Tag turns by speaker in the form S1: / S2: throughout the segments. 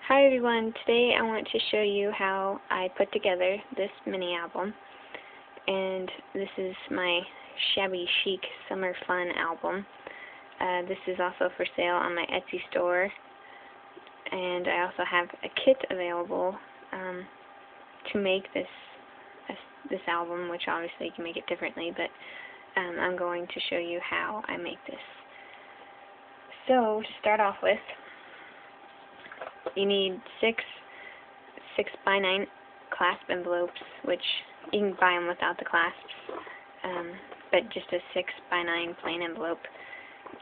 S1: Hi everyone, today I want to show you how I put together this mini album, and this is my Shabby Chic Summer Fun album. This is also for sale on my Etsy store, and I also have a kit available to make this album, which obviously you can make it differently, but I'm going to show you how I make this. So, to start off with, you need six 6x9 clasp envelopes, which you can buy them without the clasps, but just a 6x9 plain envelope.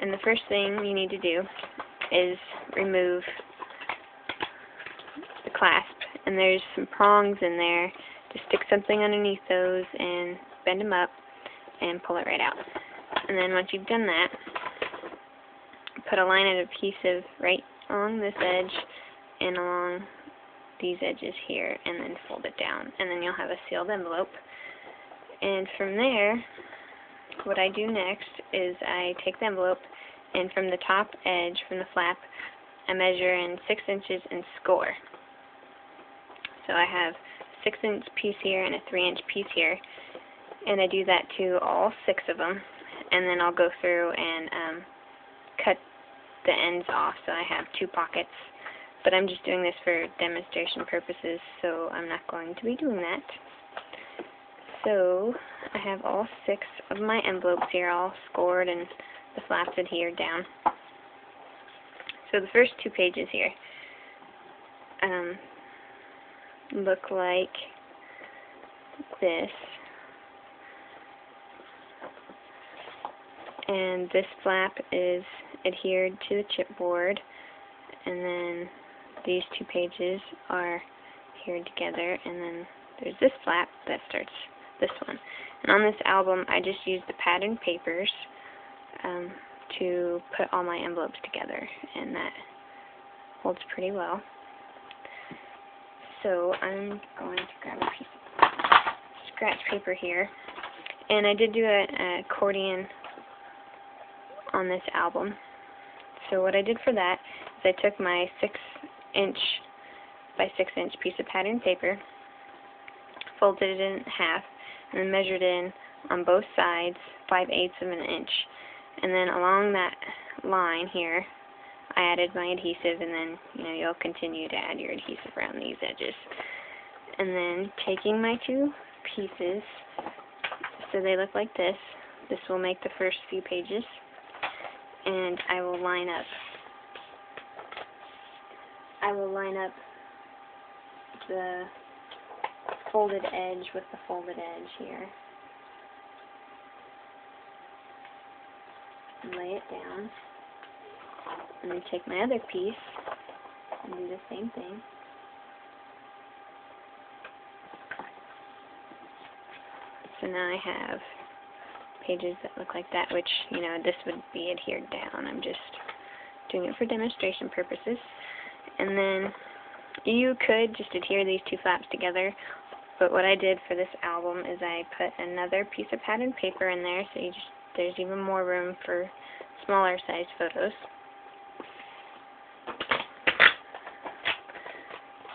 S1: And the first thing you need to do is remove the clasp, and there's some prongs in there. Just stick something underneath those and bend them up and pull it right out. And then once you've done that, put a line and adhesive right along this edge and along these edges here, and then fold it down, and then you'll have a sealed envelope. And from there, what I do next is I take the envelope, and from the top edge, from the flap, I measure in 6 inches and score. So I have a 6-inch piece here and a 3-inch piece here, and I do that to all 6 of them, and then I'll go through and cut the ends off, so I have 2 pockets. But I'm just doing this for demonstration purposes, so I'm not going to be doing that. So I have all 6 of my envelopes here all scored and the flaps adhered down. So the first 2 pages here look like this. And this flap is adhered to the chipboard, and then these 2 pages are adhered together, and then there's this flap that starts this one. And on this album, I just used the patterned papers to put all my envelopes together, and that holds pretty well. So I'm going to grab a piece of scratch paper here, and I did do an accordion on this album. So what I did for that is I took my 6-inch by 6-inch piece of patterned paper, folded it in half, and then measured in on both sides 5/8 of an inch. And then along that line here, I added my adhesive, and then you'll continue to add your adhesive around these edges. And then taking my 2 pieces, so they look like this. This will make the first few pages, and I will line up the folded edge with the folded edge here, and lay it down, and then take my other piece and do the same thing. So now I have pages that look like that, which, this would be adhered down. I'm just doing it for demonstration purposes. And then you could just adhere these 2 flaps together, but what I did for this album is I put another piece of patterned paper in there, so there's even more room for smaller sized photos.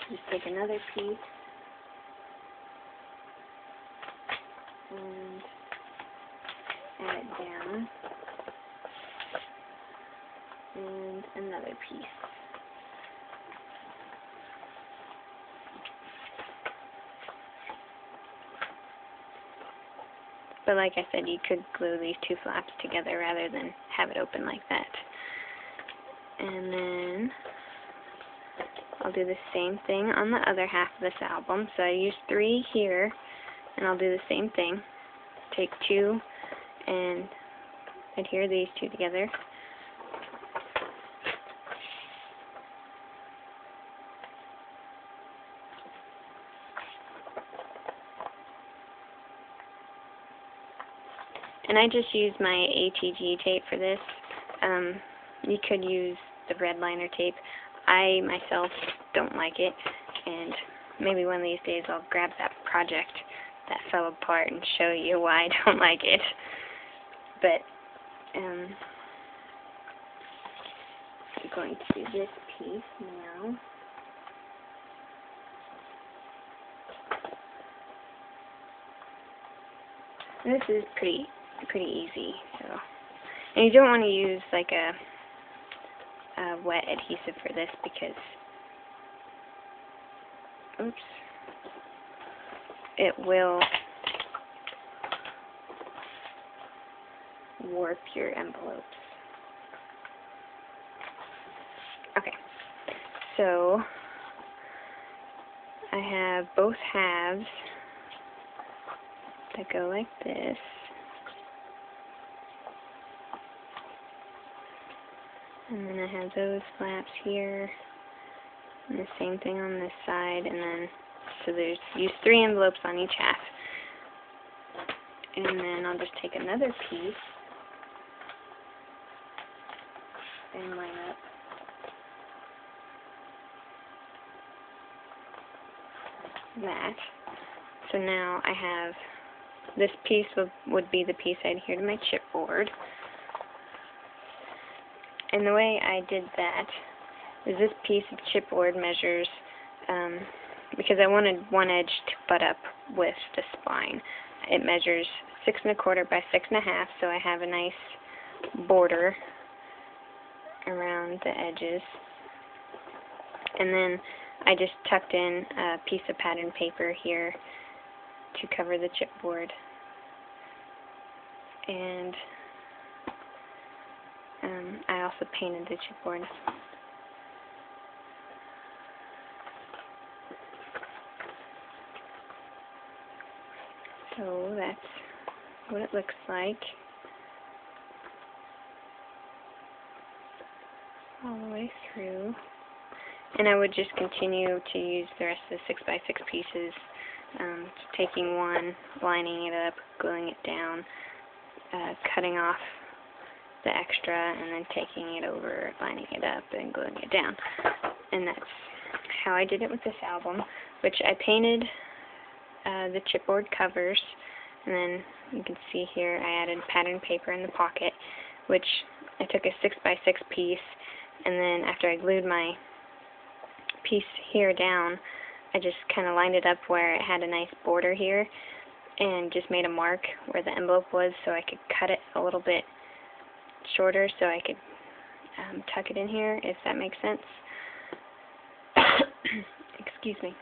S1: Just take another piece and add it down, and another piece. But like I said, you could glue these 2 flaps together rather than have it open like that. And then I'll do the same thing on the other half of this album. So I used 3 here, and I'll do the same thing. Take 2 and adhere these 2 together. And I just used my ATG tape for this. You could use the red liner tape. I myself don't like it, and maybe one of these days I'll grab that project that fell apart and show you why I don't like it. But I'm going to do this piece now. And this is pretty easy. So, and you don't want to use like a wet adhesive for this because, oops, it will warp your envelopes. Okay, so I have both halves that go like this. And then I have those flaps here, and the same thing on this side, and then, so there's, use 3 envelopes on each half. And then I'll just take another piece and line up that. So now I have, this piece would be the piece I'd adhere to my chipboard. And the way I did that is this piece of chipboard measures, because I wanted one edge to butt up with the spine. It measures 6 1/4 by 6 1/2, so I have a nice border around the edges. And then I just tucked in a piece of pattern paper here to cover the chipboard. And I also painted the chipboard. So that's what it looks like all the way through. And I would just continue to use the rest of the 6 by 6 pieces, taking one, lining it up, gluing it down, cutting off the extra, and then taking it over, lining it up, and gluing it down. And that's how I did it with this album, which I painted the chipboard covers, and then you can see here I added pattern paper in the pocket, which I took a 6 by 6 piece, and then after I glued my piece here down, I just kind of lined it up where it had a nice border here, and just made a mark where the envelope was so I could cut it a little bit shorter so I could tuck it in here, if that makes sense. Excuse me.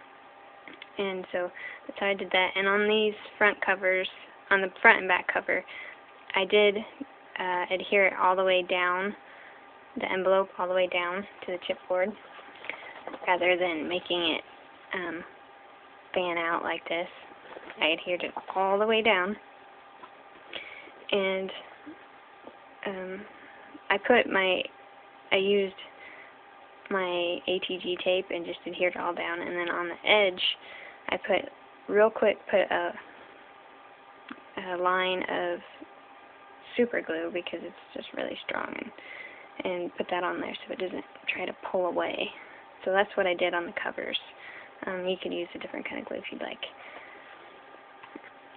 S1: And so that's how I did that. And on these front covers, on the front and back cover, I did adhere it all the way down, the envelope all the way down to the chipboard, rather than making it fan out like this. I adhered it all the way down. And I used my ATG tape and just adhered it all down, and then on the edge I put a line of super glue because it's just really strong, and put that on there so it doesn't try to pull away. So that's what I did on the covers. You could use a different kind of glue if you'd like.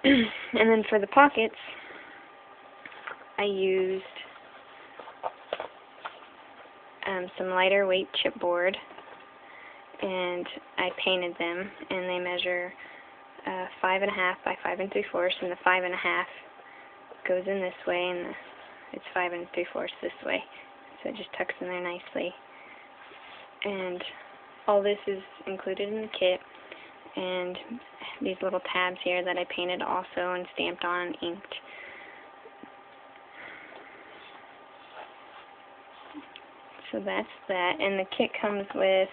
S1: And then for the pockets, I used some lighter weight chipboard, and I painted them, and they measure 5 1/2 by 5 3/4, and the 5 1/2 goes in this way, and it's 5 3/4 this way, so it just tucks in there nicely. And all this is included in the kit, and these little tabs here that I painted also and stamped on, inked. So that's that, and the kit comes with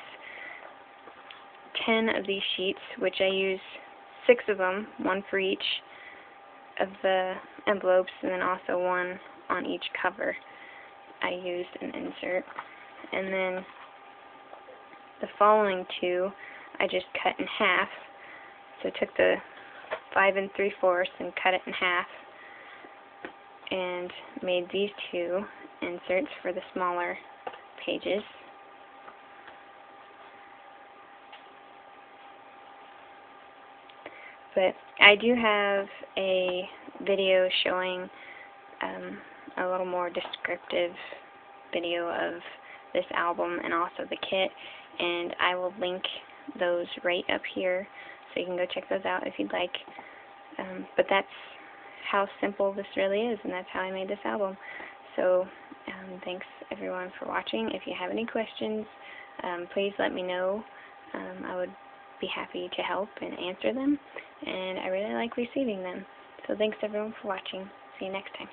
S1: 10 of these sheets, which I use 6 of them, one for each of the envelopes, and then also one on each cover. I used an insert, and then the following 2 I just cut in half. So I took the 5 3/4 and cut it in half, and made these 2 inserts for the smaller pages. But I do have a video showing a little more descriptive video of this album and also the kit, and I will link those right up here so you can go check those out if you'd like. But that's how simple this really is, and that's how I made this album. So thanks everyone for watching. If you have any questions, please let me know. I would be happy to help and answer them, and I really like receiving them. So thanks everyone for watching. See you next time.